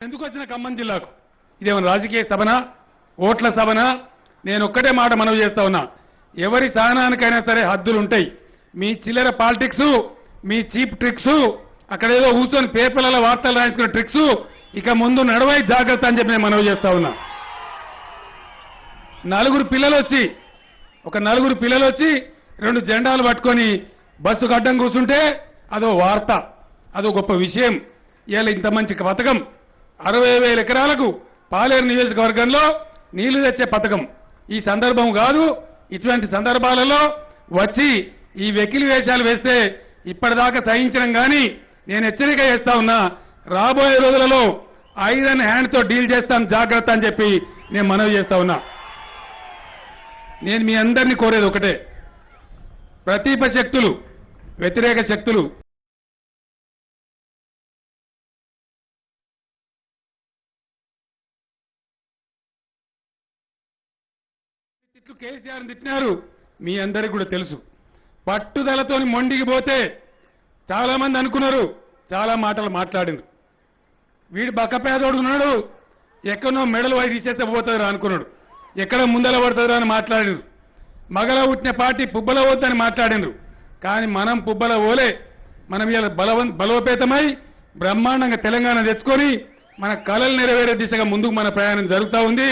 ఎందుకు వచ్చిన ఖమ్మం జిల్లాకు ఇదేమన్నా రాజకీయ సభనా ఓట్ల సభనా నేను ఒక్కటే మాట మనవి చేస్తా ఉన్నా ఎవరి సహనానికైనా సరే హద్దులు ఉంటాయి మీ చిల్లర పాలిటిక్స్ మీ చీప్ ట్రిక్స్ అక్కడ ఏదో కూర్చొని పేపర్లలో వార్తలు రాయించుకునే ట్రిక్స్ ఇక ముందు నడవై జాగ్రత్త అని చెప్పి నేను మనవి చేస్తా ఉన్నా నలుగురు పిల్లలు వచ్చి రెండు జెండాలు పట్టుకొని బస్సుకు అడ్డం కూర్చుంటే అదో వార్త అదో గొప్ప విషయం ఇవాళ ఇంత మంచి పథకం 60,000 ఎకరాలకు పాలేరు నియోజకవర్గంలో నీళ్లు తెచ్చే పథకం ఈ సందర్భం కాదు ఇటువంటి సందర్భాలలో వచ్చి ఈ వెకిలి వేషాలు వేస్తే ఇప్పటిదాకా సహించడం గాని నేను హెచ్చరిక చేస్తా ఉన్నా రాబోయే రోజులలో ఐరన్ హ్యాండ్ తో డీల్ చేస్తాం జాగ్రత్త అని చెప్పి నేను మనవి చేస్తా ఉన్నా నేను మీ అందరినీ కోరేది ఒకటే ప్రతిపక్ష శక్తులు వ్యతిరేక శక్తులు తిట్లు కేసీఆర్ తిట్టినారు మీ అందరికీ కూడా తెలుసు పట్టుదలతోని మొండికి పోతే చాలా మంది అనుకున్నారు చాలా మాటలు మాట్లాడిండ్రు వీడు బక్కపేదోడు ఉన్నాడు ఎక్కడో మెడలు వాయి తీసేస్తే పోతారు అనుకున్నాడు ఎక్కడ ముందల పడుతుందో అని మాట్లాడిండ్రు మగల పుట్టిన పార్టీ పుబ్బల పోద్దని మాట్లాడిండ్రు కానీ మనం పుబ్బల పోలే మనం ఇలా బలోపేతమై బ్రహ్మాండంగా తెలంగాణ తెచ్చుకొని మన కలలు నెరవేరే దిశగా ముందుకు మన ప్రయాణం జరుగుతూ ఉంది